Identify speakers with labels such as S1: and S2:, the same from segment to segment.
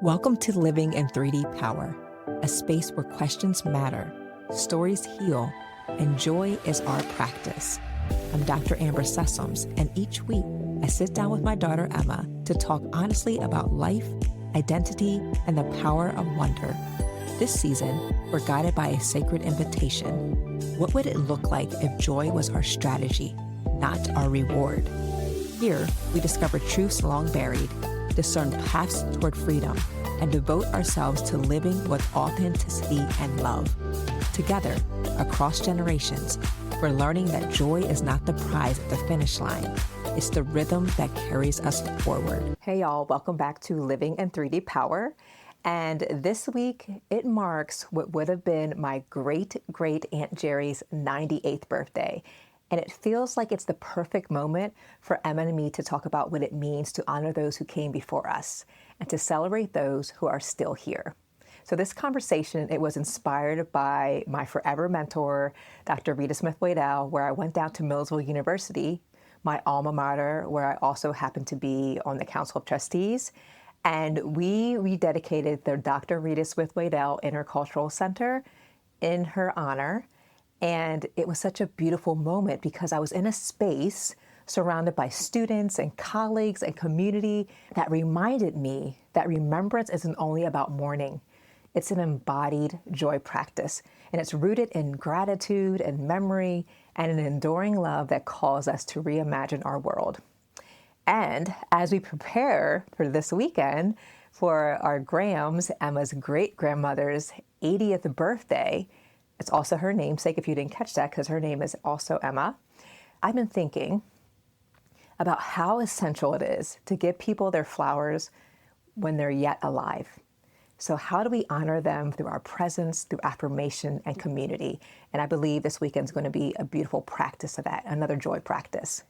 S1: Welcome to Living in 3D Power, a space where questions matter, stories heal, and joy is our practice. I'm Dr. Amber Sessoms, and each week I sit down with my daughter Emma to talk honestly about life, identity, and the power of wonder. This season, we're guided by a sacred invitation. What would it look like if joy was our strategy, not our reward? Here, we discover truths long buried, discern paths toward freedom, and devote ourselves to living with authenticity and love. Together, across generations, we're learning that joy is not the prize at the finish line. It's the rhythm that carries us forward. Hey y'all, welcome back to Living in 3D Power. And this week, it marks what would have been my great-great-Aunt Jerry's 98th birthday. And it feels like it's the perfect moment for Emma and me to talk about what it means to honor those who came before us and to celebrate those who are still here. So this conversation, it was inspired by my forever mentor, Dr. Rita Smith-Waddell, where I went down to Millersville University, my alma mater, where I also happen to be on the Council of Trustees. And we rededicated the Dr. Rita Smith-Waddell Intercultural Center in her honor. And it was such a beautiful moment because I was in a space surrounded by students and colleagues and community that reminded me that remembrance isn't only about mourning. It's an embodied joy practice, and it's rooted in gratitude and memory and an enduring love that calls us to reimagine our world. And as we prepare for this weekend for our Grams, Emma's great-grandmother's 80th birthday, it's also her namesake, if you didn't catch that, because her name is also Emma. I've been thinking about how essential it is to give people their flowers when they're yet alive. So how do we honor them through our presence, through affirmation and community? And I believe this weekend's going to be a beautiful practice of that, another joy practice.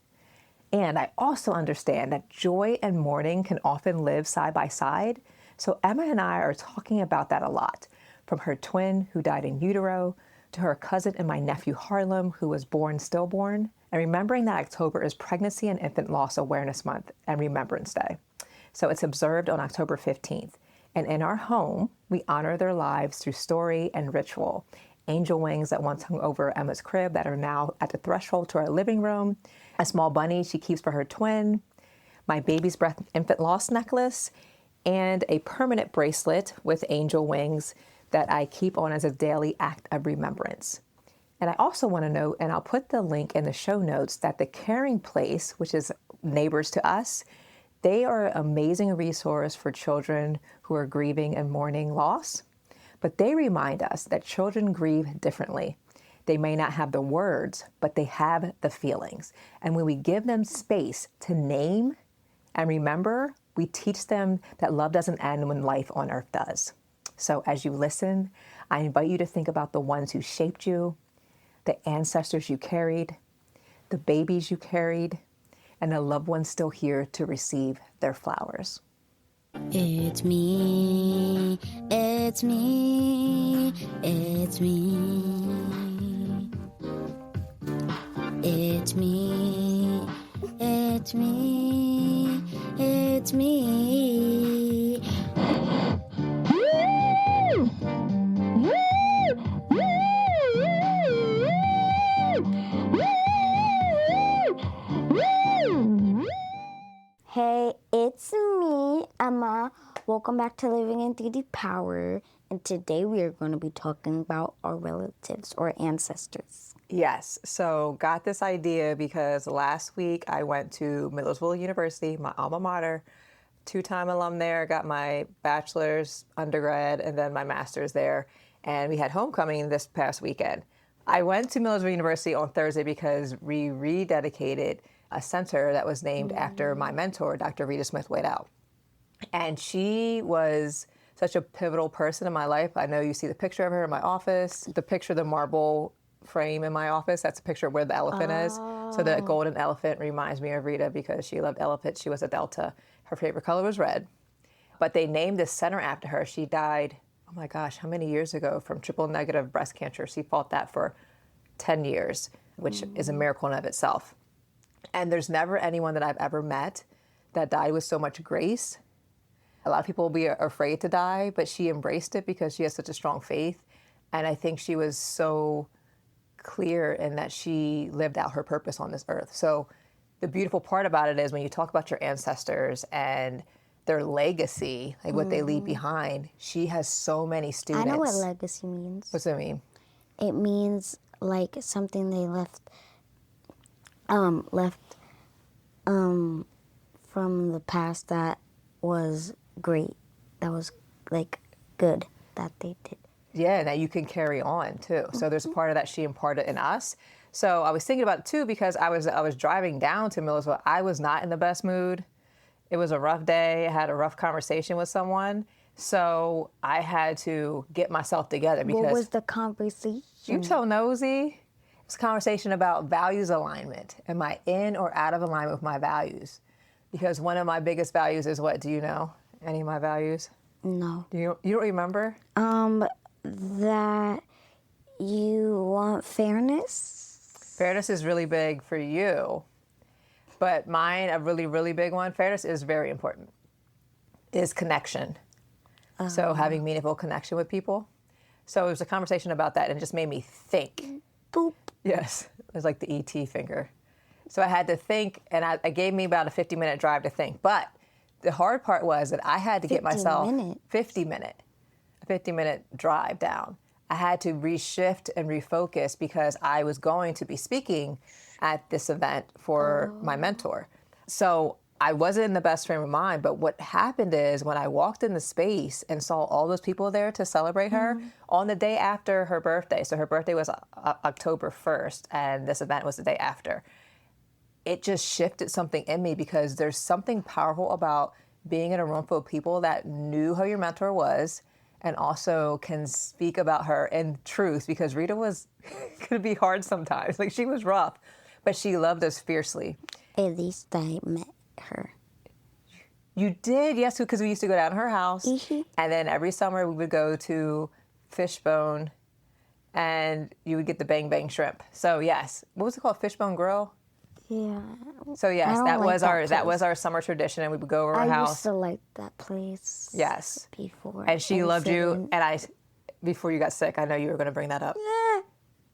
S1: And I also understand that joy and mourning can often live side by side. So Emma and I are talking about that a lot. From her twin who died in utero, to her cousin and my nephew Harlem, who was born stillborn, and remembering that October is Pregnancy and Infant Loss Awareness Month and Remembrance Day. So it's observed on October 15th. And in our home, we honor their lives through story and ritual. Angel wings that once hung over Emma's crib that are now at the threshold to our living room, a small bunny she keeps for her twin, my baby's breath infant loss necklace, and a permanent bracelet with angel wings that I keep on as a daily act of remembrance. And I also want to note, and I'll put the link in the show notes, that the Caring Place, which is neighbors to us, they are an amazing resource for children who are grieving and mourning loss. But they remind us that children grieve differently. They may not have the words, but they have the feelings. And when we give them space to name and remember, we teach them that love doesn't end when life on earth does. So as you listen, I invite you to think about the ones who shaped you, the ancestors you carried, the babies you carried, and the loved ones still here to receive their flowers.
S2: It's me, it's me, it's me. It's me, it's me, it's me. Hey, it's me, Emma. Welcome back to Living in 3D Power. And today we are going to be talking about our relatives or ancestors.
S1: Yes, so got this idea because last week I went to Millersville University, my alma mater, two-time alum there, got my bachelor's, undergrad, and then my master's there. And we had homecoming this past weekend. I went to Millersville University on Thursday because we rededicated a center that was named after my mentor, Dr. Rita Smith-Waddell. And she was such a pivotal person in my life. I know you see the picture of her in my office, the picture of the marble frame in my office. That's a picture of where the elephant is. So the golden elephant reminds me of Rita because she loved elephants. She was a Delta. Her favorite color was red. But they named this center after her. She died, oh my gosh, how many years ago from triple negative breast cancer? She fought that for 10 years, which is a miracle in of itself. And there's never anyone that I've ever met that died with so much grace,
S3: a lot of people will be afraid to die, but she embraced it because she has such a strong faith. And I think she was so clear in that she lived out her purpose on this earth. So the beautiful part about it is when you talk about your ancestors and their legacy, like what they leave behind, she has so many students.
S2: I know what legacy means.
S3: What's that mean?
S2: It means like something they left from the past that was great, that was like good that they did.
S3: Yeah, that you can carry on too. So there's a part of that she imparted in us. So I was thinking about it too because I was driving down to Millersville. I was not in the best mood. It was a rough day. I had a rough conversation with someone. So I had to get myself together because...
S2: What was the conversation?
S3: You so nosy. It was a conversation about values alignment. Am I in or out of alignment with my values? Because one of my biggest values is what? Do you know any of my values?
S2: No.
S3: You don't remember?
S2: That you want fairness.
S3: Fairness is really big for you. But mine, a really, really big one, fairness is very important, is connection. So having meaningful connection with people. So it was a conversation about that and it just made me think.
S2: Boop.
S3: Yes, it was like the E.T. finger. So I had to think, and it gave me about a 50-minute drive to think. But the hard part was that I had to get myself 50-minute drive down. I had to reshift and refocus because I was going to be speaking at this event for my mentor. So I wasn't in the best frame of mind, but what happened is when I walked in the space and saw all those people there to celebrate her on the day after her birthday, so her birthday was October 1st, and this event was the day after, it just shifted something in me because there's something powerful about being in a room full of people that knew who your mentor was and also can speak about her in truth, because Rita was could be hard sometimes. Like, she was rough, but she loved us fiercely.
S2: At least I met her.
S3: You did, yes, because we used to go down to her house,
S2: Mm-hmm.
S3: and then every summer we would go to Fishbone, and you would get the bang bang shrimp. So yes, what was it called? Fishbone Grill.
S2: Yeah.
S3: So yes,
S2: I
S3: that
S2: don't like
S3: was
S2: that
S3: our
S2: place.
S3: summer tradition, and we would go over her
S2: I
S3: house.
S2: used to like that place.
S3: Yes.
S2: Before.
S3: And she loved you, and before you got sick, I know you were going to bring that up.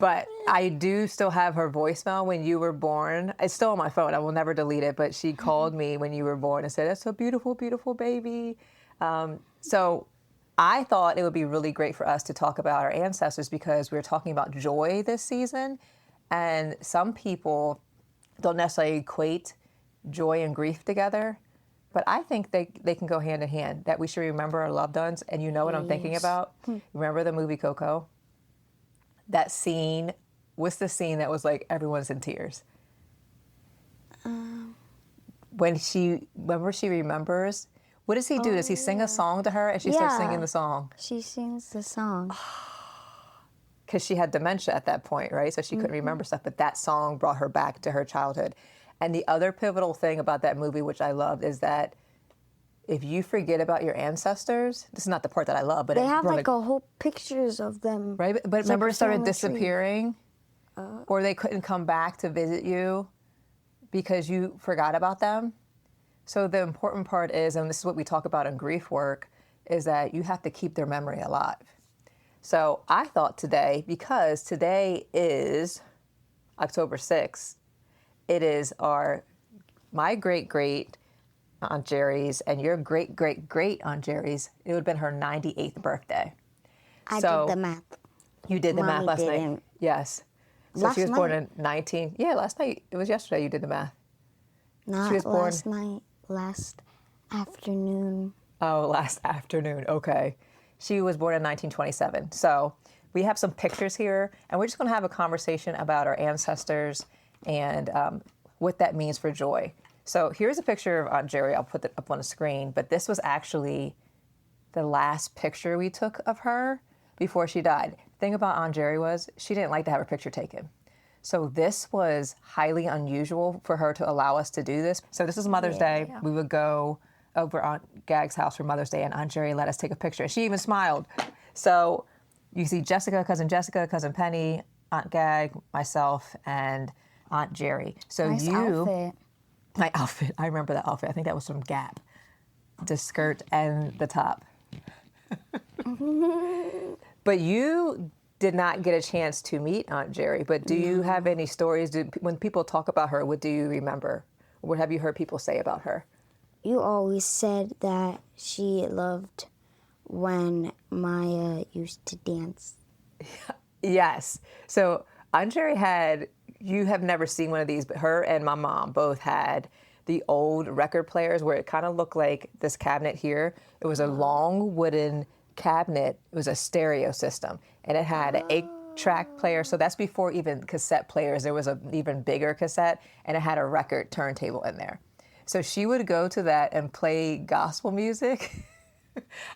S3: But I do still have her voicemail when you were born. It's still on my phone. I will never delete it. But she called me when you were born and said, "That's a beautiful, beautiful baby." So I thought it would be really great for us to talk about our ancestors because we're talking about joy this season. And some people don't necessarily equate joy and grief together. But I think they can go hand in hand, that we should remember our loved ones. And you know what I'm thinking about? Remember the movie Coco? That scene, what's the scene that was like everyone's in tears? Whenever she remembers, what does he do? Does he sing a song to her and she starts singing the song?
S2: She sings the song.
S3: Because she had dementia at that point, right? So she couldn't remember stuff, but that song brought her back to her childhood. And the other pivotal thing about that movie, which I loved, is that if you forget about your ancestors, this is not the part that I love, but
S2: They have like a whole pictures of them.
S3: right? But
S2: It's
S3: remember,
S2: like
S3: it started
S2: a family tree.
S3: disappearing, or they couldn't come back to visit you because you forgot about them. So the important part is, and this is what we talk about in grief work, is that you have to keep their memory alive. So I thought today, because today is October 6th, it is my great-great Aunt Jerry's and your great-great-great Aunt Jerry's, it would have been her 98th birthday.
S2: I did the math.
S3: You did the math
S2: Mommy
S3: last night?
S2: didn't.
S3: Yes. So
S2: Last
S3: she was born
S2: night.
S3: in 19... Yeah, last night. It was yesterday you did the math.
S2: Not
S3: She was born-
S2: last night, last afternoon.
S3: Oh, last afternoon. Okay. She was born in 1927. So we have some pictures here, and we're just going to have a conversation about our ancestors and what that means for joy. So here's a picture of Aunt Jerry. I'll put it up on the screen. But this was actually the last picture we took of her before she died. The thing about Aunt Jerry was she didn't like to have her picture taken. So this was highly unusual for her to allow us to do this. So this is Mother's Day. We would go over Aunt Gag's house for Mother's Day, and Aunt Jerry let us take a picture. She even smiled. So you see Jessica, Cousin Penny, Aunt Gag, myself, and Aunt Jerry. So
S2: Nice outfit.
S3: My outfit. I remember that outfit. I think that was from Gap. the skirt and the top. But you did not get a chance to meet Aunt Jerry, but do you have any stories? When people talk about her, what do you remember? What have you heard people say about her?
S2: You always said that she loved when Maya used to dance.
S3: Yes. So Aunt Jerry you have never seen one of these, but her and my mom both had the old record players where it kind of looked like this cabinet here. It was a long wooden cabinet. It was a stereo system, and it had an 8-track player. So that's before even cassette players. There was an even bigger cassette, and it had a record turntable in there. So she would go to that and play gospel music.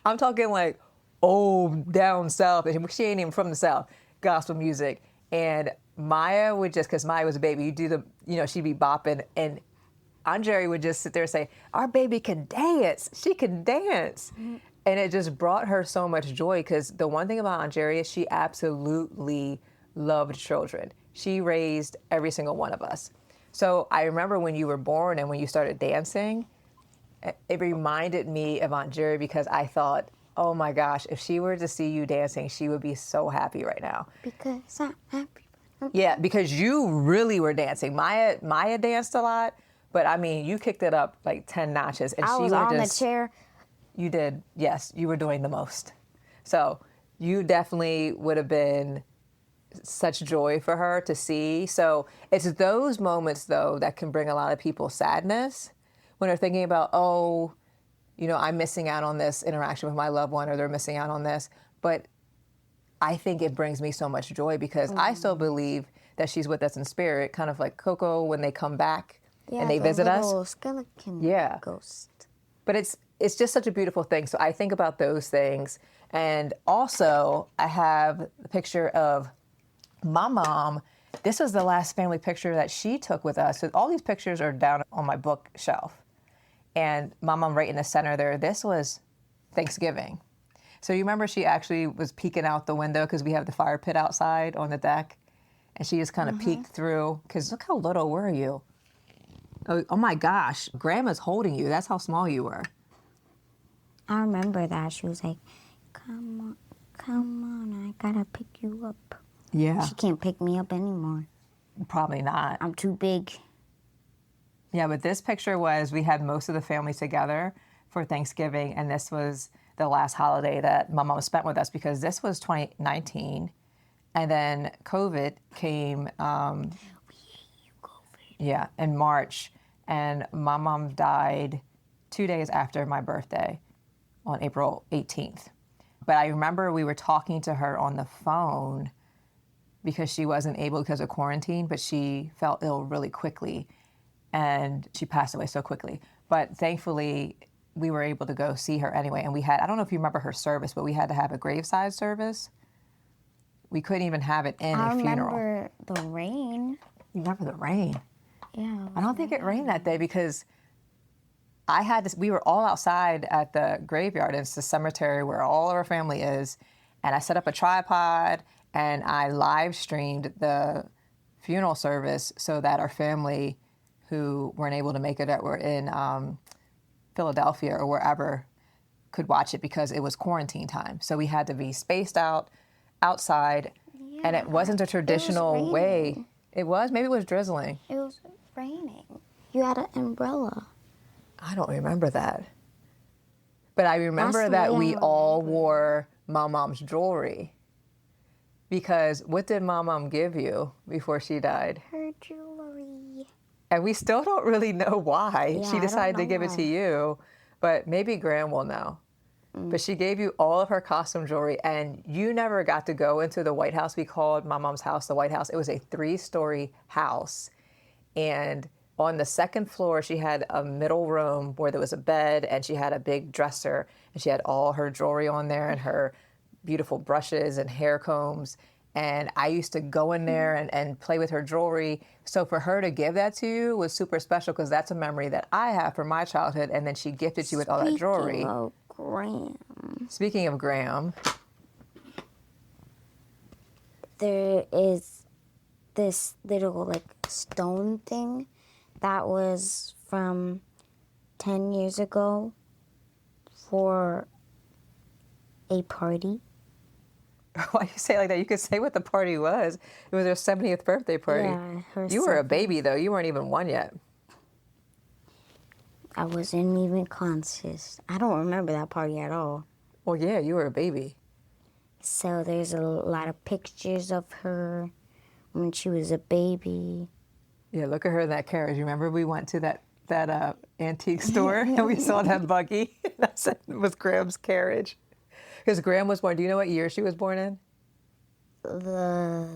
S3: I'm talking like old down south. She ain't even from the south. Gospel music. And Maya would just, because Maya was a baby, she'd be bopping, and Aunt Jerry would just sit there and say, our baby can dance. She can dance. Mm-hmm. And it just brought her so much joy, because the one thing about Aunt Jerry is she absolutely loved children. She raised every single one of us. So I remember when you were born and when you started dancing, it reminded me of Aunt Jerry, because I thought, oh my gosh, if she were to see you dancing, she would be so happy right now.
S2: Because I'm happy.
S3: Yeah, because you really were dancing. Maya danced a lot, but I mean, you kicked it up like 10 notches. And
S2: I was on the chair.
S3: You did, yes, you were doing the most. So you definitely would have been such joy for her to see. So it's those moments, though, that can bring a lot of people sadness when they're thinking about, oh, I'm missing out on this interaction with my loved one, or they're missing out on this. But I think it brings me so much joy, because I still believe that she's with us in spirit, kind of like Coco when they come back and they visit us.
S2: Little skeleton ghost.
S3: But it's just such a beautiful thing. So I think about those things. And also, I have a picture of my mom. This was the last family picture that she took with us. So all these pictures are down on my bookshelf. And my mom right in the center there, this was Thanksgiving. So you remember she actually was peeking out the window, because we have the fire pit outside on the deck. And she just kind of peeked through, because look how little were you? Oh my gosh, Grandma's holding you. That's how small you were.
S2: I remember that. She was like, come on, I gotta pick you up.
S3: Yeah.
S2: She can't pick me up anymore.
S3: Probably not.
S2: I'm too big.
S3: Yeah, but this picture we had most of the family together for Thanksgiving, and this was the last holiday that my mom spent with us, because this was 2019, and then COVID came, in March, and my mom died 2 days after my birthday on April 18th. But I remember we were talking to her on the phone, because she wasn't able because of quarantine, but she felt ill really quickly, and she passed away so quickly. But thankfully, we were able to go see her anyway. And I don't know if you remember her service, but we had to have a graveside service. We couldn't even have it in a funeral.
S2: I remember the rain.
S3: You remember the rain?
S2: Yeah.
S3: I don't think it rained that day, because we were all outside at the graveyard. It's the cemetery where all of our family is. And I set up a tripod, and I live streamed the funeral service so that our family who weren't able to make it, that were in Philadelphia or wherever, could watch it, because it was quarantine time. So we had to be spaced out outside, and it wasn't a traditional way. It was? Maybe it was drizzling.
S2: It was raining. You had an umbrella.
S3: I don't remember that. But I remember that we all wore my mom's jewelry. Because what did my mom give you before she died?
S2: Her jewelry.
S3: And we still don't really know why
S2: Yeah,
S3: she decided to give it to you, but maybe Graham will know. But she gave you all of her costume jewelry, and you never got to go into the White House. We called my mom's house the White House. It was a 3-story house. And on the second floor, she had a middle room where there was a bed, and she had a big dresser, and she had all her jewelry on there and her beautiful brushes and hair combs. And I used to go in there and play with her jewelry. So for her to give that to you was super special, because that's a memory that I have from my childhood. And then she gifted you with all that jewelry. Speaking of Graham.
S2: There is this little stone thing that was from 10 years ago. for a party.
S3: Why you say it like that? You could say what the party was. It was her 70th birthday party.
S2: Yeah, her
S3: You were a
S2: 70th.
S3: baby, though. You weren't even 1 yet.
S2: I wasn't even conscious. I don't remember that party at all.
S3: Well, yeah, you were a baby.
S2: So there's a lot of pictures of her when she was a baby.
S3: Yeah, look at her in that carriage. Remember we went to that antique store and we saw that buggy? That was Graham's carriage. Because Graham was born. Do you know what year she was born in?
S2: The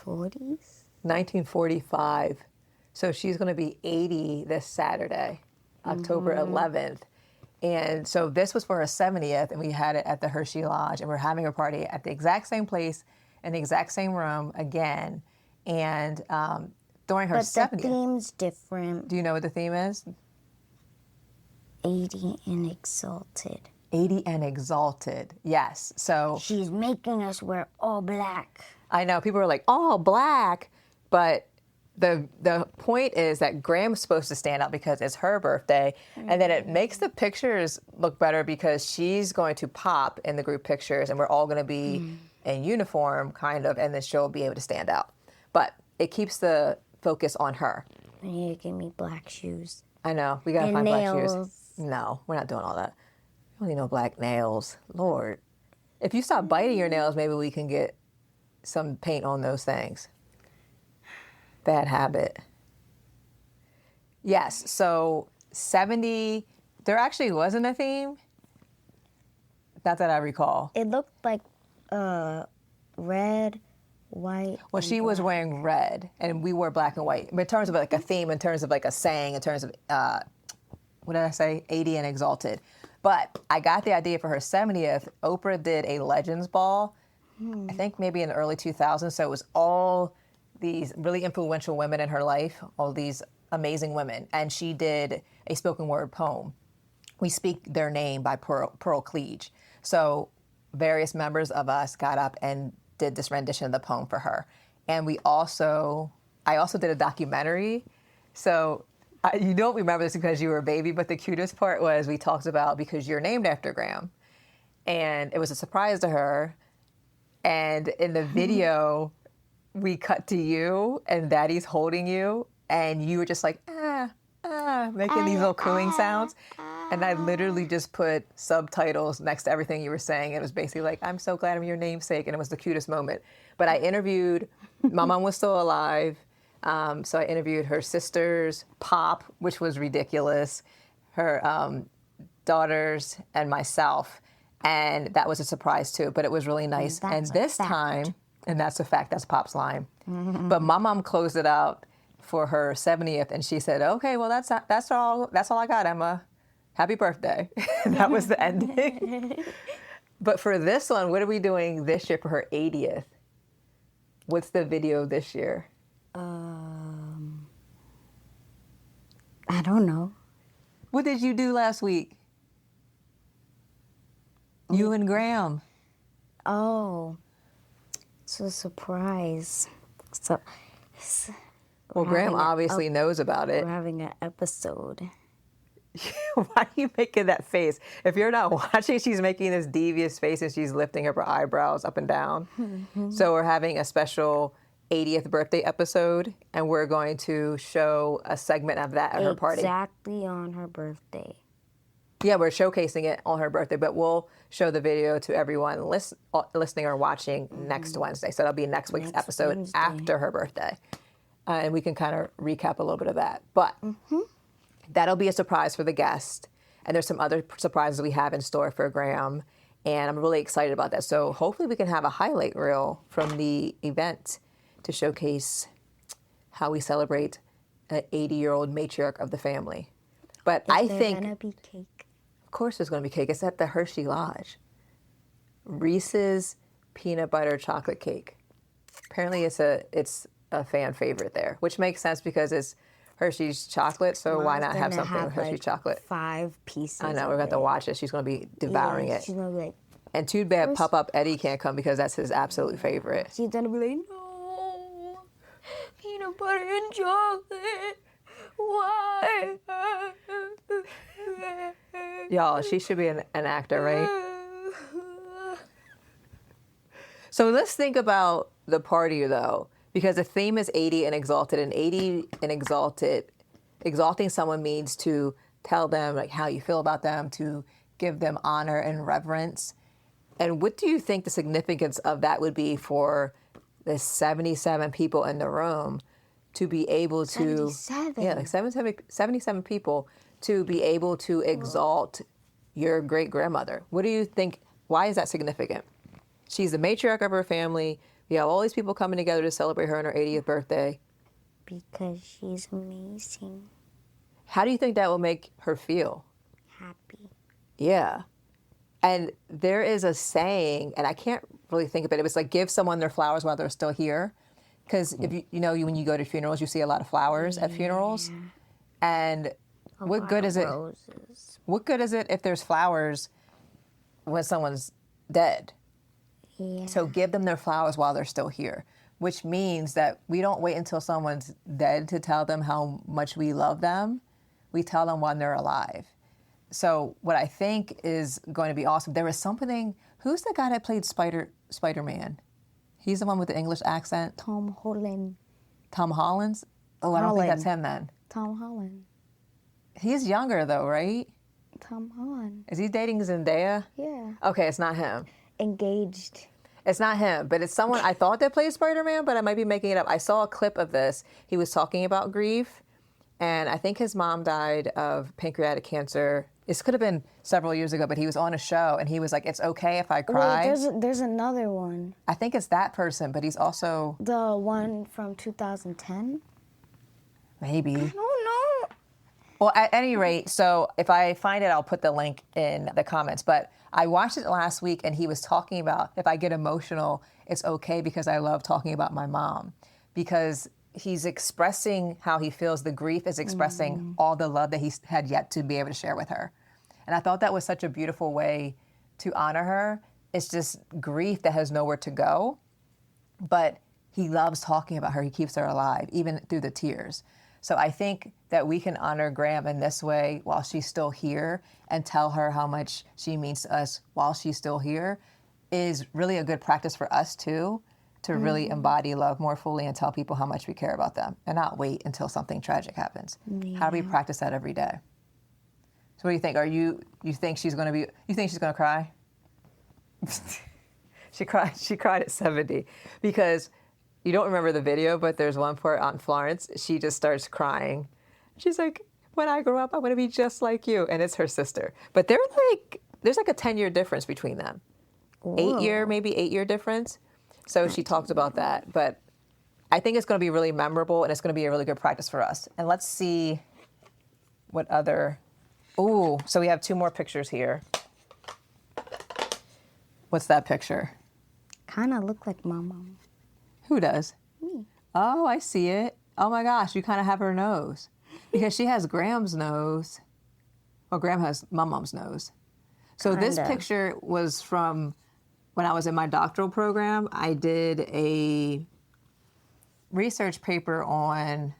S2: 40s?
S3: 1945. So she's going to be 80 this Saturday, October 11th. And so this was for her 70th, and we had it at the Hershey Lodge, and we're having a party at the exact same place, in the exact same room again. And during her
S2: But
S3: 70th.
S2: the theme's different.
S3: Do you know what the theme is?
S2: 80 and exalted.
S3: 80 and exalted. Yes. So
S2: She's making us wear all black.
S3: I know people are like, all black, but the point is that Graham's supposed to stand out because it's her birthday, and then it makes the pictures look better because she's going to pop in the group pictures, and we're all going to be in uniform, kind of, and then she'll be able to stand out. But it keeps the focus on her.
S2: You need to give me black shoes.
S3: I know. We got to
S2: And
S3: find black
S2: nails.
S3: shoes. No, we're not doing all that. We don't need no black nails. Lord. If you stop biting your nails, maybe we can get some paint on those things. Bad habit. Yes, so 70, there actually wasn't a theme. Not that I recall.
S2: It looked like red, white.
S3: Well,
S2: and
S3: she was
S2: black.
S3: wearing red, and we wore black and white. But in terms of like a theme, in terms of like a saying, in terms of, what did I say? 80 and exalted. But I got the idea for her 70th. Oprah did a Legends Ball, I think maybe in the early 2000s. So it was all these really influential women in her life, all these amazing women. And she did a spoken word poem. We Speak Their Name by Pearl Cleage. So various members of us got up and did this rendition of the poem for her. And I also did a documentary. So you don't remember this because you were a baby, but the cutest part was we talked about because you're named after Graham. And it was a surprise to her. And in the video, we cut to you and Daddy's holding you. And you were just like, making these little cooing sounds. And I literally just put subtitles next to everything you were saying. It was basically like, I'm so glad I'm your namesake. And it was the cutest moment. But I interviewed, my mom was still alive. So I interviewed her sisters, Pop, which was ridiculous, her daughters, and myself. And that was a surprise too, but it was really nice. And this time, and that's a fact, that's Pop's line. But my mom closed it out for her 70th, and she said, okay, well, that's all I got, Emma. Happy birthday. That was the ending. But for this one, what are we doing this year for her 80th? What's the video this year?
S2: I don't know.
S3: What did you do last week? You and Graham.
S2: Oh, it's a surprise. So,
S3: Well, Graham obviously knows about it.
S2: we're having an episode.
S3: Why are you making that face? If you're not watching, she's making this devious face and she's lifting up her eyebrows up and down. So we're having a special 80th birthday episode, and we're going to show a segment of that at her party.
S2: Exactly on her birthday.
S3: Yeah, we're showcasing it on her birthday, but we'll show the video to everyone listening or watching next Wednesday. So that'll be next week's episode
S2: Wednesday.
S3: after her birthday. And we can kind of recap a little bit of that. But that'll be a surprise for the guest. And there's some other surprises we have in store for Graham. And I'm really excited about that. So hopefully we can have a highlight reel from the event to showcase how we celebrate an 80-year-old matriarch of the family. But I think,
S2: There's gonna be cake.
S3: of course there's going to be cake. It's at the Hershey Lodge. Reese's peanut butter chocolate cake. Apparently it's a fan favorite there, which makes sense because it's Hershey's chocolate, so why
S2: Mom's
S3: not have
S2: gonna
S3: something with Hershey's
S2: like
S3: chocolate?
S2: 5 pieces.
S3: I know, we're going to watch it. She's going to be devouring it.
S2: She's gonna be like,
S3: And too bad Pop-Up Eddie can't come because that's his absolute favorite.
S2: she's gonna be like, no, peanut butter and chocolate.
S3: Why? Y'all, she should be an actor, right? So let's think about the party, though, because the theme is 80 and exalted, and 80 and exalted. Exalting someone means to tell them like how you feel about them, to give them honor and reverence. And what do you think the significance of that would be for the 77 people in the room to be able to
S2: 77.
S3: Yeah, like 77 people to be able to exalt your great grandmother? What do you think? Why is that significant? She's the matriarch of her family. We have all these people coming together to celebrate her on her 80th birthday.
S2: Because she's amazing.
S3: How do you think that will make her feel?
S2: Happy.
S3: Yeah. And there is a saying, and I can't really think of it. It was like, give someone their flowers while they're still here. Because if when you go to funerals, you see a lot of flowers at funerals. And what good is it?
S2: Roses.
S3: What good is it if there's flowers when someone's dead?
S2: Yeah.
S3: So give them their flowers while they're still here, which means that we don't wait until someone's dead to tell them how much we love them. We tell them when they're alive. So what I think is going to be awesome, there was something, who's the guy that played Spider-Man? He's the one with the English accent.
S2: Tom Holland.
S3: Tom Holland's? Oh, I don't think that's him then.
S2: Tom Holland.
S3: He's younger though, right?
S2: Tom Holland.
S3: Is he dating Zendaya?
S2: Yeah.
S3: Okay, it's not him.
S2: Engaged.
S3: It's not him, but it's someone I thought that played Spider-Man, but I might be making it up. I saw a clip of this. He was talking about grief, and I think his mom died of pancreatic cancer. This could have been several years ago, but he was on a show, and he was like, it's okay if I cry.
S2: Wait, there's another one.
S3: I think it's that person, but he's also...
S2: The one from 2010?
S3: Maybe.
S2: I don't know.
S3: Well, at any rate, so if I find it, I'll put the link in the comments. But I watched it last week, and he was talking about if I get emotional, it's okay because I love talking about my mom. Because he's expressing how he feels. The grief is expressing all the love that he had yet to be able to share with her. And I thought that was such a beautiful way to honor her. It's just grief that has nowhere to go. But he loves talking about her. He keeps her alive, even through the tears. So I think that we can honor Graham in this way while she's still here and tell her how much she means to us while she's still here is really a good practice for us too, to really embody love more fully and tell people how much we care about them and not wait until something tragic happens. Yeah. How do we practice that every day? So what do you think? You think she's going to cry? She cried at 70 because you don't remember the video, but there's one part Aunt Florence, she just starts crying. She's like, when I grow up, I want to be just like you. And it's her sister. But there's like a 10-year difference between them. Whoa. 8-year difference. So she talked about that. But I think it's going to be really memorable, and it's going to be a really good practice for us. And let's see what other... Ooh, so we have 2 more pictures here. What's that picture?
S2: Kind of look like my mom.
S3: Who does?
S2: Me.
S3: Oh, I see it. Oh my gosh, you kind of have her nose. Because she has Graham's nose. Well, Graham has my mom's nose. So this picture was from when I was in my doctoral program. I did a research paper on,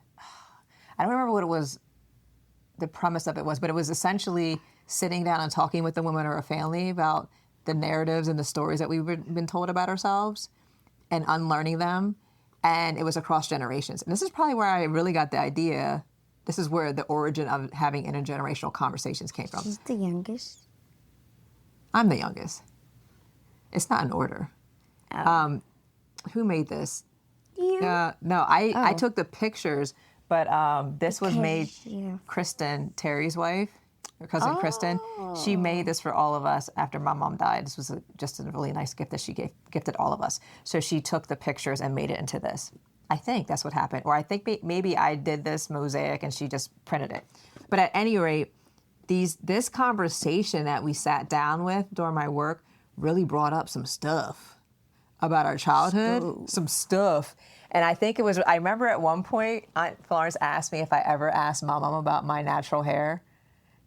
S3: I don't remember what it was, the premise of it was, but it was essentially sitting down and talking with the woman or a family about the narratives and the stories that we've been told about ourselves and unlearning them. And it was across generations. And this is probably where I really got the idea. This is where the origin of having intergenerational conversations came from.
S2: She's the youngest?
S3: I'm the youngest. It's not in order.
S2: Oh.
S3: Who made this?
S2: You?
S3: No, I took the pictures, but this was made,
S2: yeah.
S3: Kristen, Terry's wife, her cousin Kristen. She made this for all of us after my mom died. This was just a really nice gift that she gifted all of us. So she took the pictures and made it into this. I think that's what happened. Or I think maybe I did this mosaic and she just printed it. But at any rate, this conversation that we sat down with during my work really brought up some stuff about our childhood, some stuff. And I think I remember at one point, Aunt Florence asked me if I ever asked my mom about my natural hair,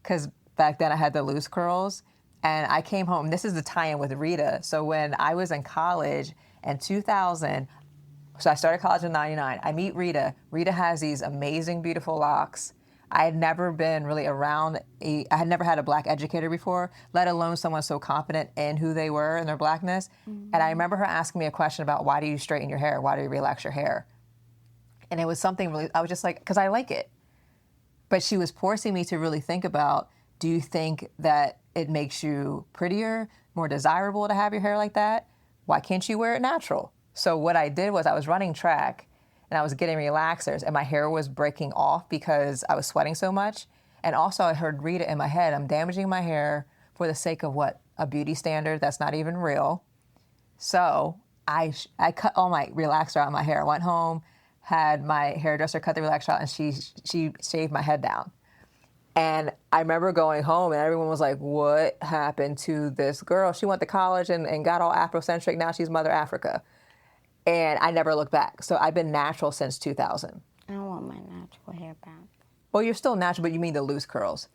S3: because back then I had the loose curls. And I came home, this is the tie-in with Rita. So when I was in college in 2000, so I started college in 99, I meet Rita. Rita has these amazing, beautiful locks. I had never been really around I had never had a black educator before, let alone someone so confident in who they were and their blackness. And I remember her asking me a question about, why do you straighten your hair? Why do you relax your hair? And it was something really, I was just like, because I like it. But she was forcing me to really think about, do you think that it makes you prettier, more desirable to have your hair like that? Why can't you wear it natural? So what I did was I was running track and I was getting relaxers and my hair was breaking off because I was sweating so much. And also I heard Rita in my head, I'm damaging my hair for the sake of what? A beauty standard that's not even real. So I cut all my relaxer out of my hair. I went home, had my hairdresser cut the relaxer out, and she shaved my head down. And I remember going home and everyone was like, what happened to this girl? She went to college and got all Afrocentric. Now she's Mother Africa. And I never looked back. So I've been natural since 2000.
S2: I want my natural hair back.
S3: Well, you're still natural, but you mean the loose curls.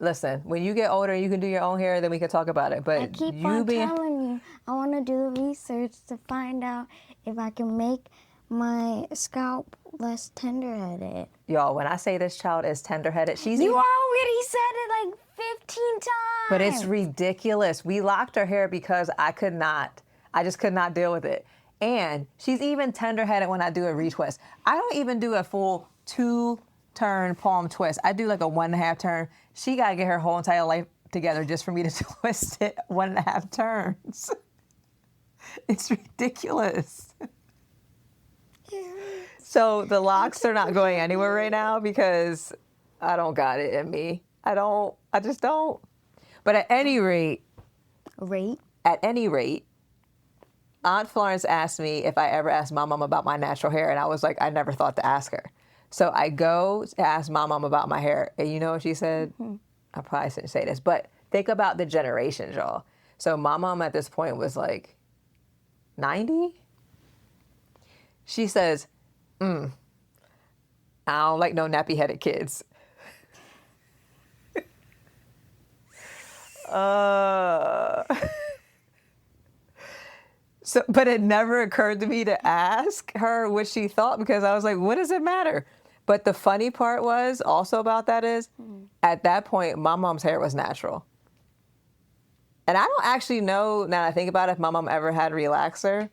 S3: Listen, when you get older and you can do your own hair, then we can talk about it. But
S2: I keep on telling you, I want to do the research to find out if I can make my scalp less tender-headed.
S3: Y'all, when I say this child is tender-headed, she's...
S2: You already said it like 15 times.
S3: But it's ridiculous. We locked her hair because I just could not deal with it. And she's even tender-headed when I do a retwist. I don't even do a full 2-turn palm twist. I do like a 1.5 turn. She got to get her whole entire life together just for me to twist it 1.5 turns. It's ridiculous. So the locks are not going anywhere right now because I don't got it in me. I just don't. But at any rate, Aunt Florence asked me if I ever asked my mom about my natural hair, and I was like, I never thought to ask her. So I go to ask my mom about my hair, and you know what she said? I probably shouldn't say this, but think about the generations, y'all. So my mom at this point was like 90. She says, I don't like no nappy-headed kids. So, but it never occurred to me to ask her what she thought because I was like, what does it matter? But the funny part was also about that is, at that point, my mom's hair was natural. And I don't actually know, now that I think about it, if my mom ever had a relaxer.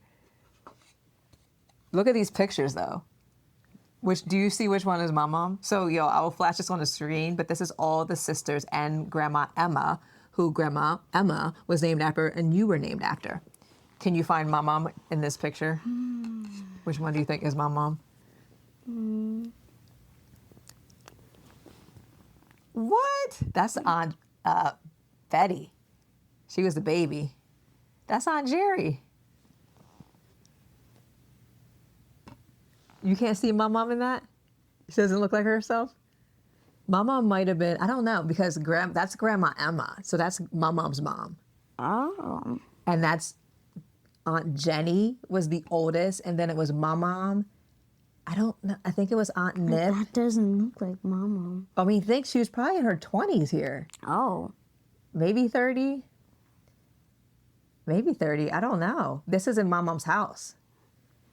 S3: Look at these pictures, though. Do you see which one is my mom? So, I will flash this on the screen, but this is all the sisters and Grandma Emma, who Grandma Emma was named after and you were named after. Can you find my mom in this picture? Which one do you think is my mom? What? That's Aunt Betty. She was the baby. That's Aunt Jerry. You can't see my mom in that? She doesn't look like herself? My mom might have been, I don't know, because that's Grandma Emma. So that's my mom's mom.
S2: Oh.
S3: And that's Aunt Jenny was the oldest, and then it was my mom. I don't know. I think it was Aunt Nip.
S2: That doesn't look like my mom.
S3: I mean, think she was probably in her 20s here.
S2: Oh.
S3: Maybe 30. Maybe 30. I don't know. This is in my mom's house.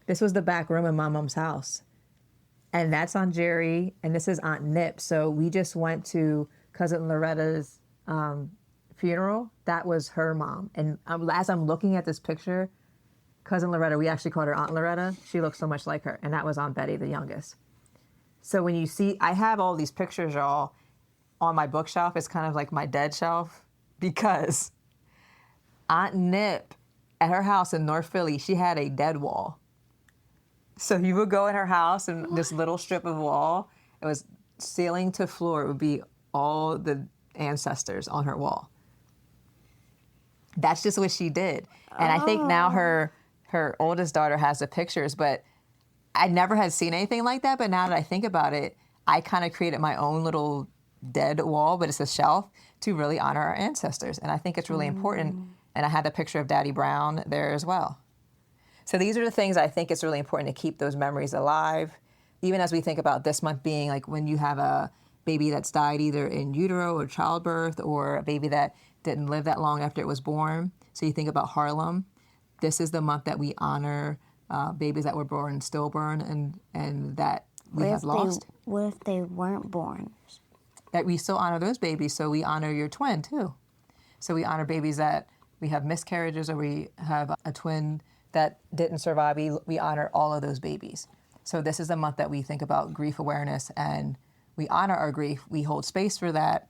S3: This was the back room in my mom's house. And that's Aunt Jerry, and this is Aunt Nip. So we just went to Cousin Loretta's funeral. That was her mom. And as I'm looking at this picture, Cousin Loretta, we actually called her Aunt Loretta. She looks so much like her. And that was Aunt Betty, the youngest. So when you see, I have all these pictures, y'all, on my bookshelf. It's kind of like my dead shelf because Aunt Nip, at her house in North Philly, she had a dead wall. So you would go in her house and this little strip of wall, it was ceiling to floor. It would be all the ancestors on her wall. That's just what she did. And I think now her oldest daughter has the pictures, but I never had seen anything like that. But now that I think about it, I kind of created my own little dead wall, but it's a shelf to really honor our ancestors. And I think it's really important. And I had the picture of Daddy Brown there as well. So these are the things I think it's really important to keep those memories alive. Even as we think about this month being like when you have a baby that's died either in utero or childbirth or a baby that didn't live that long after it was born. So you think about Harlem. This is the month that we honor babies that were born stillborn and that we have lost.
S2: What if they weren't born?
S3: That we still honor those babies, so we honor your twin too. So we honor babies that we have miscarriages or we have a twin that didn't survive. We honor all of those babies. So this is a month that we think about grief awareness and we honor our grief. We hold space for that,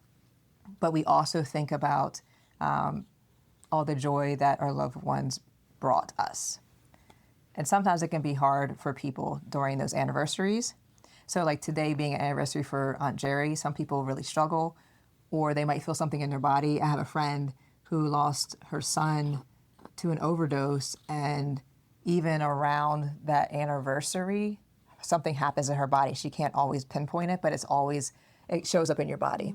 S3: but we also think about all the joy that our loved ones brought us. And sometimes it can be hard for people during those anniversaries. So like today being an anniversary for Aunt Jerry, some people really struggle or they might feel something in their body. I have a friend who lost her son to an overdose, and even around that anniversary, something happens in her body. She can't always pinpoint it, but it shows up in your body.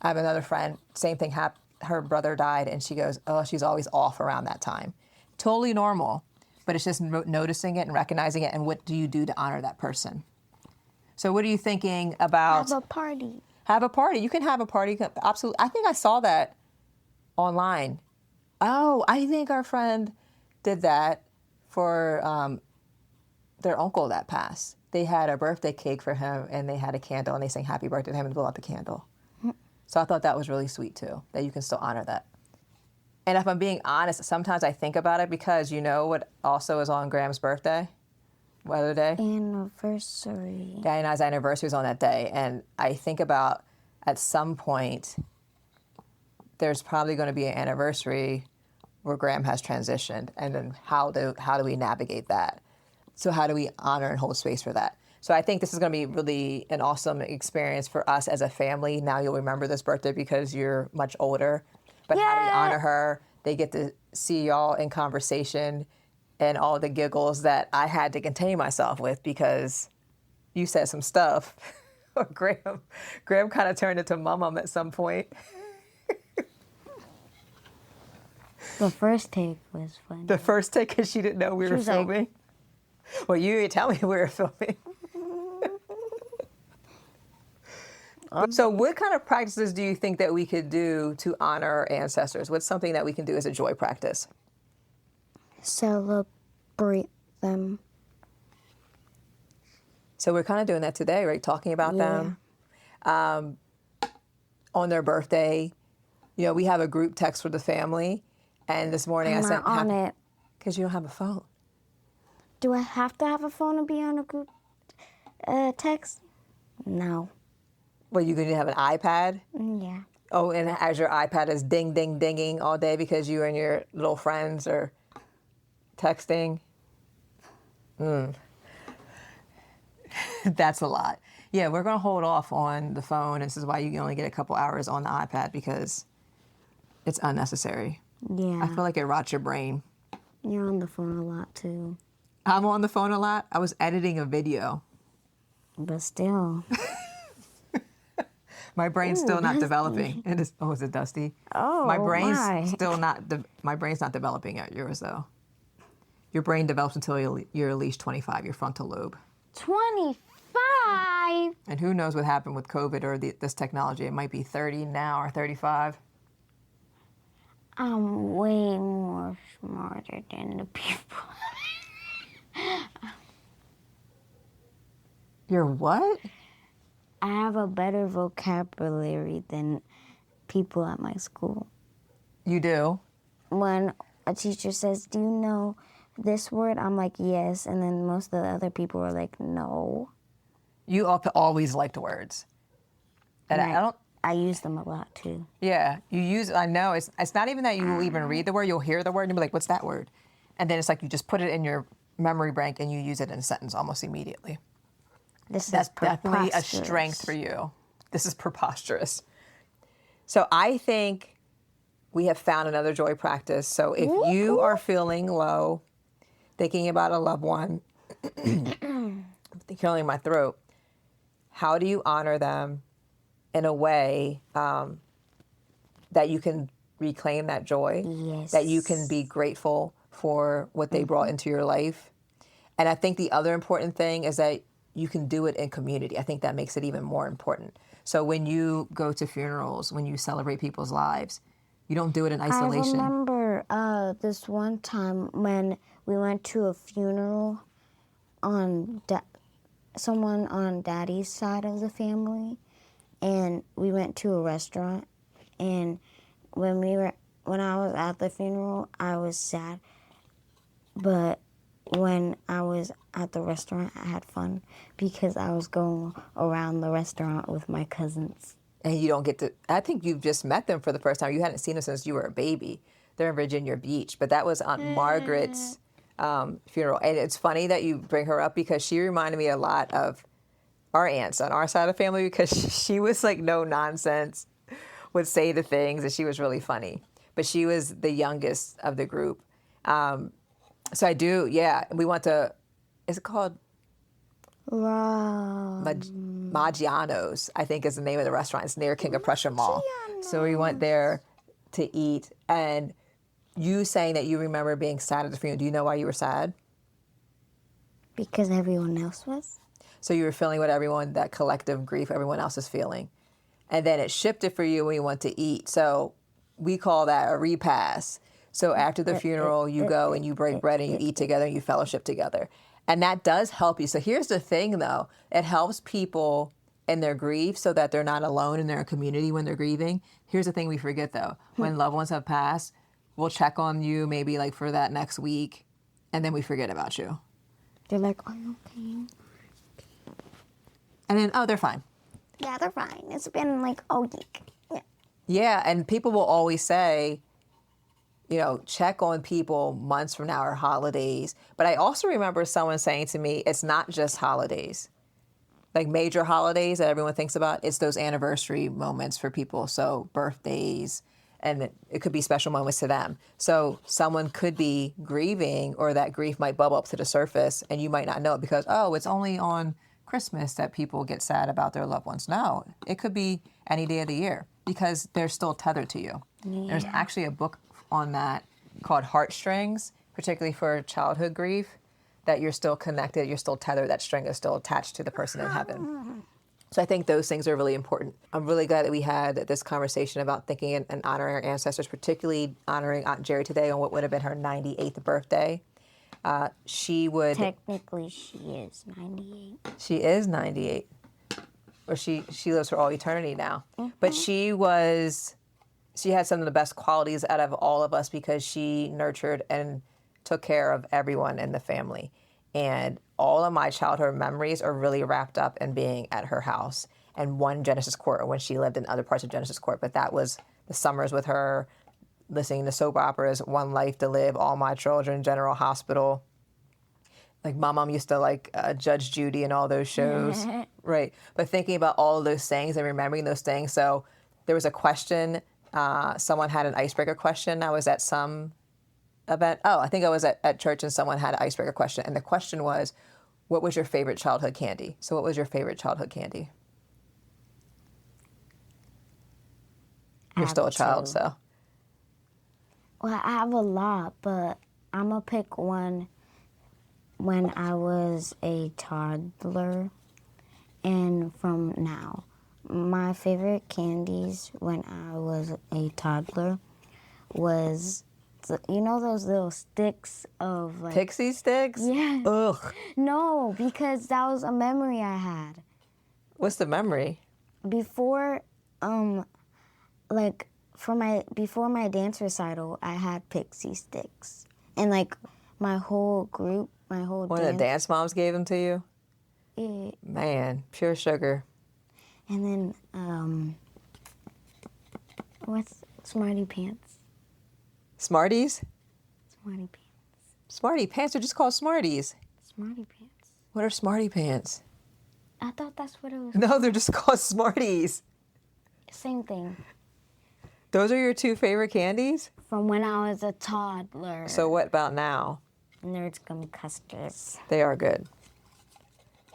S3: I have another friend, same thing happened. Her brother died, and she goes, oh, she's always off around that time. Totally normal, but it's just noticing it and recognizing it, and what do you do to honor that person? So what are you thinking about?
S2: Have a party.
S3: Have a party. You can have a party. Absolutely. I think I saw that online. Oh, I think our friend did that for their uncle that passed. They had a birthday cake for him, and they had a candle, and they sang happy birthday to him and blew out the candle. So I thought that was really sweet, too, that you can still honor that. And if I'm being honest, sometimes I think about it because you know what also is on Graham's birthday? What other day?
S2: Anniversary.
S3: Diana's anniversary is on that day. And I think about at some point, there's probably going to be an anniversary where Graham has transitioned. And then how do we navigate that? So how do we honor and hold space for that? So I think this is going to be really an awesome experience for us as a family. Now you'll remember this birthday because you're much older. But how do we honor her? They get to see y'all in conversation and all the giggles that I had to contain myself with because you said some stuff. Graham kind of turned into mum at some point.
S2: The first take was fun.
S3: The first take because she didn't know we were filming? Well, you didn't tell me we were filming. So what kind of practices do you think that we could do to honor our ancestors? What's something that we can do as a joy practice?
S2: Celebrate them.
S3: So we're kind of doing that today, right? Talking about them. On their birthday, we have a group text for the family. And this morning I sent...
S2: on it.
S3: Because you don't have a phone.
S2: Do I have to have a phone to be on a group text? No.
S3: Well, you going to have an iPad?
S2: Yeah.
S3: Oh, and as your iPad is ding, ding, dinging all day because you and your little friends are texting? That's a lot. Yeah, we're going to hold off on the phone. This is why you can only get a couple hours on the iPad because it's unnecessary.
S2: Yeah.
S3: I feel like it rots your brain.
S2: You're on the phone a lot, too.
S3: I'm on the phone a lot. I was editing a video.
S2: But still.
S3: My brain's still not developing. Is it dusty?
S2: Oh,
S3: my brain's
S2: my.
S3: still not. My brain's not developing yet. Yours though. Your brain develops until you're at least 25. Your frontal lobe.
S2: 25.
S3: And who knows what happened with COVID or this technology? It might be 30 now or 35.
S2: I'm way more smarter than the people.
S3: You're what?
S2: I have a better vocabulary than people at my school.
S3: You do?
S2: When a teacher says, do you know this word? I'm like, yes. And then most of the other people are like, no.
S3: You always liked words. And
S2: I use them a lot, too.
S3: Yeah, you use, I know. It's not even that you will even read the word. You'll hear the word and you'll be like, what's that word? And then it's like you just put it in your memory bank and you use it in a sentence almost immediately. That's definitely a strength for you. This is preposterous. So I think we have found another joy practice. So if you are feeling low, thinking about a loved one, killing my throat, how do you honor them in a way that you can reclaim that joy?
S2: Yes.
S3: That you can be grateful for what they brought into your life? And I think the other important thing is that you can do it in community. I think that makes it even more important. So when you go to funerals, when you celebrate people's lives, you don't do it in isolation.
S2: I remember this one time when we went to a funeral on someone on Daddy's side of the family, and we went to a restaurant. And when I was at the funeral, I was sad. But when I was at the restaurant, I had fun because I was going around the restaurant with my cousins.
S3: And you don't get to, I think you've just met them for the first time. You hadn't seen them since you were a baby. They're in Virginia Beach, but that was Aunt Margaret's funeral. And it's funny that you bring her up because she reminded me a lot of our aunts on our side of the family because she was like no nonsense, would say the things, and she was really funny. But she was the youngest of the group. So I do, yeah. We went to, is it called? Maggiano's, I think is the name of the restaurant. It's near King of Prussia Mall. So we went there to eat. And you saying that you remember being sad at the funeral, do you know why you were sad?
S2: Because everyone else was.
S3: So you were feeling what everyone, that collective grief everyone else is feeling. And then it shifted for you when you went to eat. So we call that a repast. So after the funeral, you go and you break bread and you eat together and you fellowship together. And that does help you. So here's the thing, though. It helps people in their grief so that they're not alone in their community when they're grieving. Here's the thing we forget, though. When loved ones have passed, we'll check on you maybe like for that next week, and then we forget about you.
S2: They're like, are you okay?
S3: And then, oh, they're fine.
S2: Yeah, they're fine. It's been like a week. Yeah.
S3: Yeah, and people will always say, you know, check on people months from now or holidays. But I also remember someone saying to me, it's not just holidays. Like major holidays that everyone thinks about, it's those anniversary moments for people. So birthdays, and it could be special moments to them. So someone could be grieving, or that grief might bubble up to the surface and you might not know it because, oh, it's only on Christmas that people get sad about their loved ones. No, it could be any day of the year because they're still tethered to you. Yeah. There's actually a book on that called Heartstrings, particularly for childhood grief, that you're still connected, you're still tethered, that string is still attached to the person in heaven. So I think those things are really important. I'm really glad that we had this conversation about thinking and honoring our ancestors, particularly honoring Aunt Jerry today on what would have been her 98th birthday. She would...
S2: Technically, she is 98.
S3: She is 98. Or she lives for all eternity now. Mm-hmm. But she had some of the best qualities out of all of us because she nurtured and took care of everyone in the family. And all of my childhood memories are really wrapped up in being at her house and one Genesis Court, or when she lived in other parts of Genesis Court. But that was the summers with her, listening to soap operas, One Life to Live, All My Children, General Hospital. Like my mom used to like Judge Judy and all those shows. Right. But thinking about all of those things and remembering those things. So there was a question. Someone had an icebreaker question. I was at some event. Oh, I think I was at church and someone had an icebreaker question. And the question was, what was your favorite childhood candy? So what was your favorite childhood candy? You're still a child, so.
S2: Well, I have a lot, but I'm going to pick one when I was a toddler and from now. My favorite candies when I was a toddler was, you know those little sticks of like...
S3: Pixie sticks?
S2: Yeah.
S3: Ugh.
S2: No, because that was a memory I had.
S3: What's the memory?
S2: Before, before my dance recital, I had pixie sticks. And like my whole group,
S3: One of the dance moms gave them to you?
S2: Yeah.
S3: Man, pure sugar.
S2: And then, what's Smarty Pants?
S3: Smarties?
S2: Smarty Pants.
S3: Smarty Pants are just called Smarties.
S2: Smarty Pants.
S3: What are Smarty Pants?
S2: I thought that's what it was.
S3: No, they're just called Smarties.
S2: Same thing.
S3: Those are your two favorite candies?
S2: From when I was a toddler.
S3: So what about now?
S2: Nerds Gum Custards.
S3: They are good.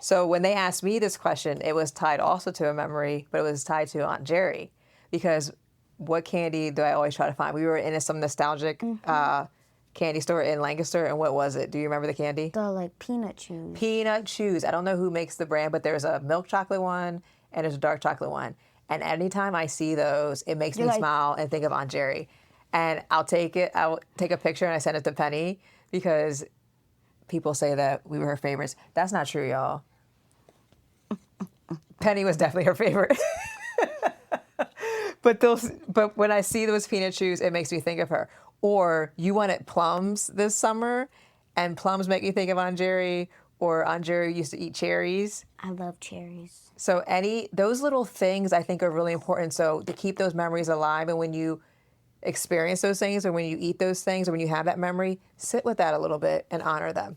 S3: So when they asked me this question, it was tied also to a memory, but it was tied to Aunt Jerry. Because what candy do I always try to find? We were in some nostalgic candy store in Lancaster, and what was it? Do you remember the candy?
S2: The like peanut chews.
S3: Peanut chews. I don't know who makes the brand, but there's a milk chocolate one and there's a dark chocolate one. And anytime I see those, it makes me smile and think of Aunt Jerry. And I'll take it. I'll take a picture and I send it to Penny because people say that we were her favorites. That's not true, y'all. Penny was definitely her favorite. But when I see those peanut shoes, it makes me think of her. Or you wanted plums this summer, and plums make you think of Aunt Jerry, or Aunt Jerry used to eat cherries.
S2: I love cherries.
S3: So those little things I think are really important. So to keep those memories alive, and when you experience those things, or when you eat those things, or when you have that memory, sit with that a little bit and honor them.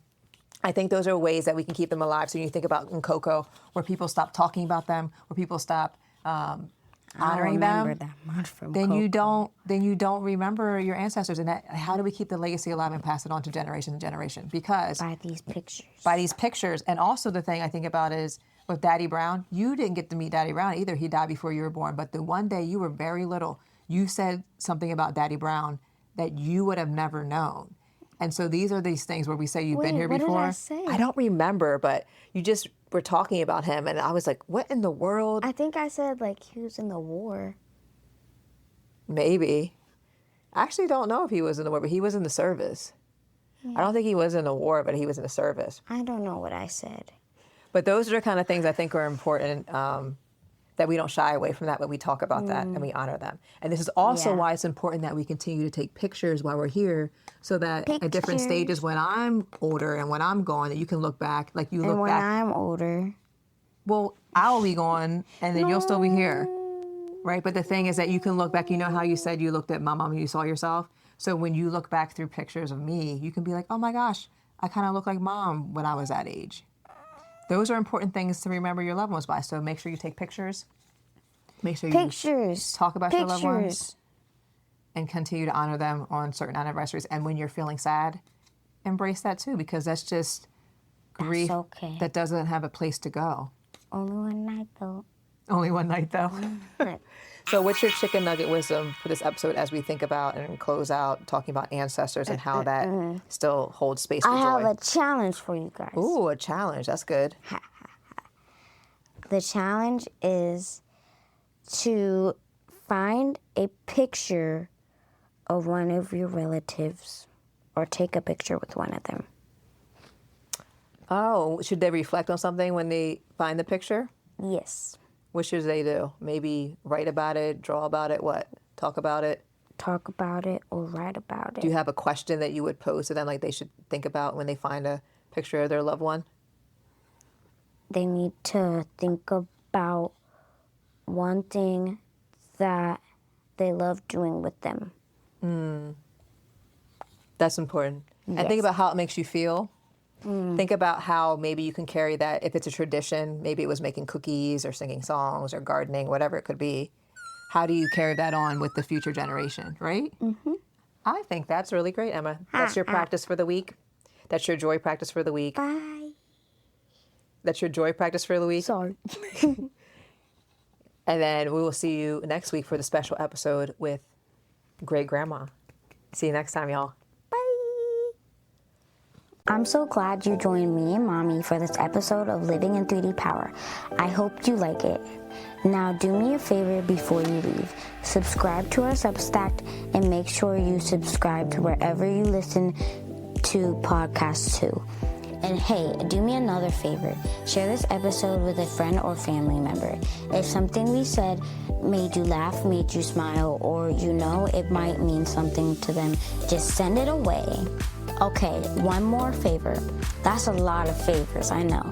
S3: I think those are ways that we can keep them alive. So when you think about in Coco, where people stop talking about them, where people stop honoring them,
S2: that much from
S3: then
S2: Coco.
S3: you don't remember your ancestors. And how do we keep the legacy alive and pass it on to generation to generation? Because
S2: By these pictures.
S3: by these pictures. And also the thing I think about is with Daddy Brown, you didn't get to meet Daddy Brown either. He died before you were born. But the one day you were very little, you said something about Daddy Brown that you would have never known. And so these are these things where we say you've been here
S2: what
S3: before.
S2: did I say?
S3: I don't remember, but you just were talking about him. And I was like, what in the world?
S2: I think I said, like, he was in the war.
S3: Maybe. I actually don't know if he was in the war, but he was in the service. I don't think he was in the war, but he was in the service.
S2: I don't know what I said.
S3: But those are the kind of things I think are important, that we don't shy away from that, but we talk about that and we honor them. And this is also
S2: Yeah.
S3: why it's important that we continue to take pictures while we're here, so that at different stages when I'm older and when I'm gone, that you can look back, like you
S2: And
S3: look
S2: when
S3: back.
S2: I'm older,
S3: Well, I'll be gone and then you'll still be here, right? But the thing is that you can look back. You know how you said you looked at my mom and you saw yourself? So when you look back through pictures of me, you can be like, oh my gosh, I kind of look like mom when I was that age. Those are important things to remember your loved ones by. So make sure you take pictures. Make sure you
S2: pictures.
S3: talk about your loved ones
S2: Pictures.
S3: and continue to honor them on certain anniversaries. And when you're feeling sad, embrace that too, because that's just grief
S2: okay.
S3: that doesn't have a place to go.
S2: Only one night, though.
S3: Only one night, though. So what's your chicken nugget wisdom for this episode as we think about and close out talking about ancestors and how that still holds space for
S2: I
S3: joy?
S2: have a challenge for you guys.
S3: Ooh, a challenge. That's good.
S2: The challenge is to find a picture of one of your relatives or take a picture with one of them.
S3: Oh, should they reflect on something when they find the picture?
S2: Yes.
S3: What should they do? Maybe write about it, draw about it, what? Talk about it?
S2: Talk about it or write about it.
S3: Do you have a question that you would pose to them, like they should think about when they find a picture of their loved one?
S2: They need to think about one thing that they love doing with them.
S3: That's important. And think
S2: Yes.
S3: about how it makes you feel. Think about how maybe you can carry that. If it's a tradition, maybe it was making cookies or singing songs or gardening, whatever it could be. How do you carry that on with the future generation, right? Mm-hmm. I think that's really great, Emma. That's your practice for the week. That's your joy practice for the week.
S2: Bye.
S3: That's your joy practice for the week.
S2: Sorry.
S3: And then we will see you next week for the special episode with Great Grandma. See you next time, y'all.
S2: I'm so glad you joined me and Mommy for this episode of Living in 3D Power. I hope you like it. Now do me a favor before you leave. Subscribe to our Substack and make sure you subscribe to wherever you listen to podcasts too. And hey, do me another favor. Share this episode with a friend or family member. If something we said made you laugh, made you smile, or you know it might mean something to them, just send it away. Okay, one more favor. That's a lot of favors, I know.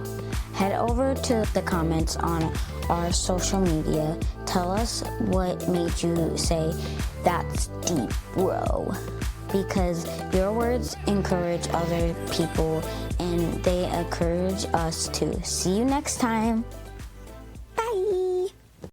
S2: Head over to the comments on our social media. Tell us what made you say, "That's deep, bro." Because your words encourage other people and they encourage us too. See you next time.